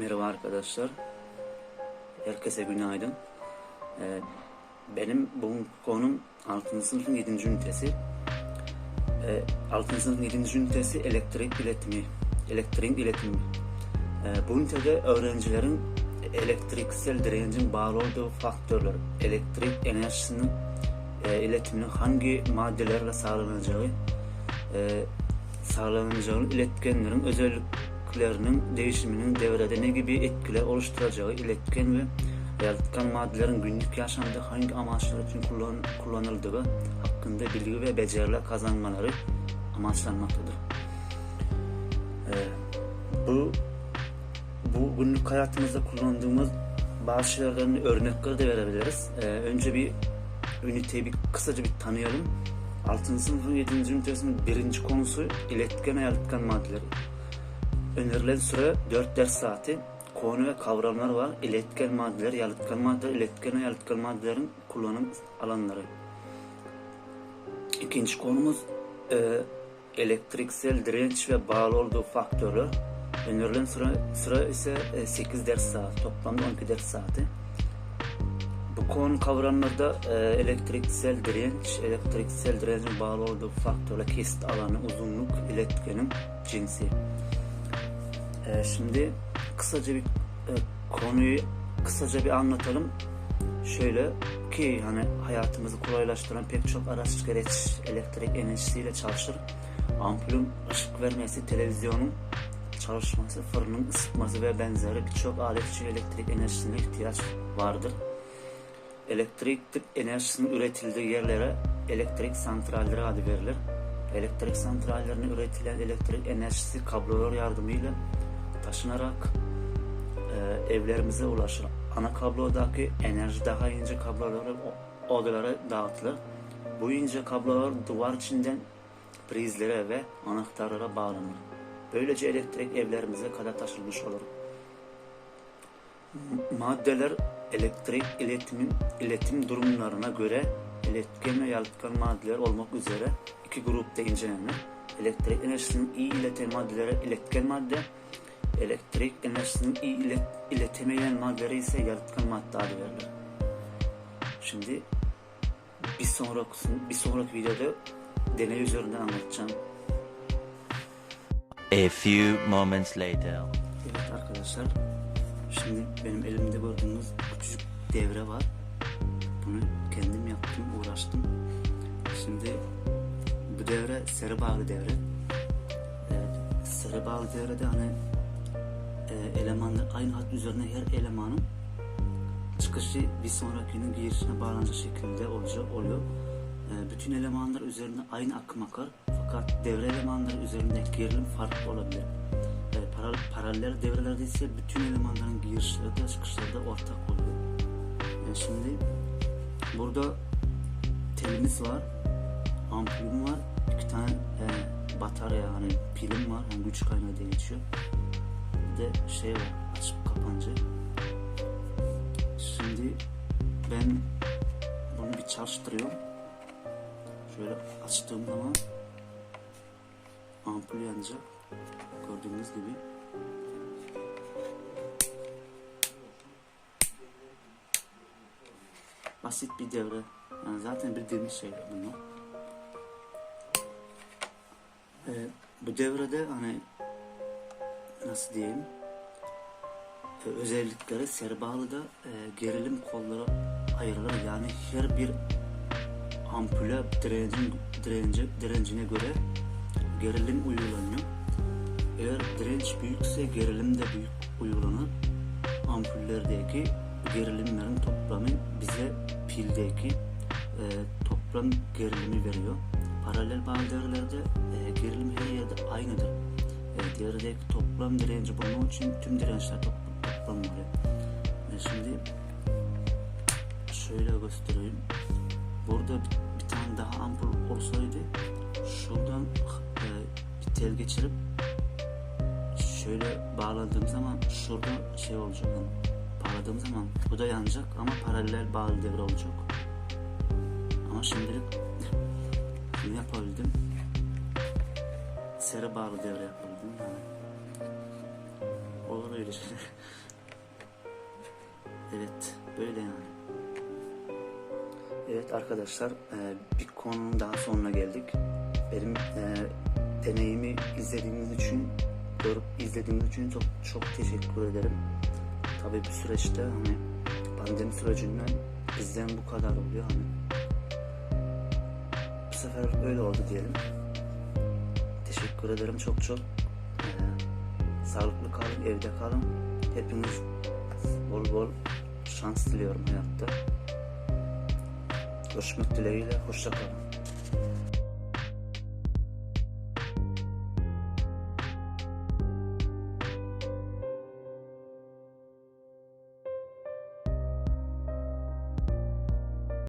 Merhaba arkadaşlar. Herkese günaydın. Benim bu konum 6. sınıfın 7. ünitesi. 6. sınıfın 7. ünitesi elektrik iletimi. Bu ünitede öğrencilerin elektriksel direncin bağlı olduğu faktörler, elektrik enerjisinin iletiminin hangi maddelerle sağlanacağını, iletkenlerin özelliklerinin değişiminin devrede ne gibi etkiler oluşturacağı, iletken ve yalıtkan maddelerin günlük yaşamda hangi amaçlar için kullanıldığı hakkında bilgi ve beceriler kazanmaları amaçlanmaktadır. Bu günlük hayatımızda kullandığımız bazı şeylerden örnekler de verebiliriz. Önce bir üniteyi kısaca bir tanıyalım. 6. sınıfın 7. ünitesinin 1. konusu iletken ve yalıtkan maddeleri. Önerilen süre 4 ders saati. Konu ve kavramlar var. İletken maddeler, yalıtkan maddeler, iletken ve yalıtkan maddelerin kullanım alanları. İkinci konumuz elektriksel direnç ve bağlı olduğu faktörler. Önerilen süre ise 8 ders saati. Toplamda 12 ders saati. Bu konu kavramlarda elektriksel direncin bağlı olduğu faktörler, kesit alanı, uzunluk, iletkenin cinsi. Şimdi kısaca bir konuyu kısaca bir anlatalım. Şöyle ki hani hayatımızı kolaylaştıran pek çok araç gereç elektrik enerjisiyle çalışır. Ampulün ışık vermesi, televizyonun çalışması, fırının ısıtması ve benzeri birçok alet için elektrik enerjisine ihtiyaç vardır. Elektrik enerjisinin üretildiği yerlere elektrik santralleri adı verilir. Elektrik santrallerine üretilen elektrik enerjisi kablolar yardımıyla taşınarak evlerimize ulaşır. Ana kablodaki enerji daha ince kablolara, odalara dağıtılır. Bu ince kablolar duvar içinden prizlere ve anahtarlara bağlanır. Böylece elektrik evlerimize kadar taşınmış olur. Maddeler elektrik iletim durumlarına göre iletken ve yalıtkan maddeler olmak üzere iki grupta incelenir. Elektrik enerjisinin iyi ileten maddelere iletken madde, elektrik enerjisinin iyi iletemeyen maddeleri ise yalıtkan madde adı verilir. Şimdi bir sonraki videoda deney üzerinden anlatacağım. A few moments later. Evet arkadaşlar, şimdi benim elimde gördüğünüz küçük devre var. Bunu kendim yaptım, uğraştım. Şimdi bu devre seri bağlı devre. Seri bağlı devrede hani elemanlar aynı hat üzerine her elemanın çıkışı bir sonrakinin girişine bağlanacak şekilde oluyor. Bütün elemanlar üzerinde aynı akım akar. Fakat devre elemanları üzerinde gerilim farklı olabilir. Paralel devrelerde ise bütün elemanların girişleri de çıkışları da ortak oluyor. Şimdi burada telimiz var, ampulüm var, 2 tane batarya hani pilim var, hani güç kaynağı diye geçiyor. Bir de şey var, açıp kapanıcı. Şimdi ben bunu bir çalıştırıyorum. Şöyle açtığım zaman ampul yanacak. Gördüğünüz gibi. Basit bir devre. Yani zaten bildiğimiz şeyler bunlar. Bu devrede hani nasıl diyeyim, özellikleri seri bağlıda gerilim kolları ayrılır. Yani her bir ampule direncine göre gerilim uygulanıyor. Eğer direnç büyükse gerilim de büyük uygulanır. Ampullerdeki gerilimlerin toplamı bize pildeki toplam gerilimi veriyor. Paralel bağlı devrelerde gerilim her yerde aynıdır. Devredeki toplam direnci bulmak için tüm dirençler toplanmalı. Şimdi şöyle göstereyim. Burada bir tane daha ampul olsaydı şuradan bir tel geçirip şöyle bağladığım zaman şurada şey olacak. Bağladığım zaman bu da yanacak ama paralel bağlı devre olacak. Ama şimdilik bunu yapabildim. Seri bağlı devre yapabildim. Yani olur öyle şeyler. Evet, böyle yani. Evet arkadaşlar, bir konunun daha sonuna geldik. Benim deneyimi izlediğiniz için, görüp izlediğiniz için çok teşekkür ederim. Tabii bu süreçte hani pandemi sürecinden bizden bu kadar oluyor hani. Bu sefer öyle oldu diyelim. Teşekkür ederim çok. Sağlıklı kalın, evde kalın. Hepiniz bol bol şans diliyorum hayatta. Görüşmek dileğiyle, hoşça kalın.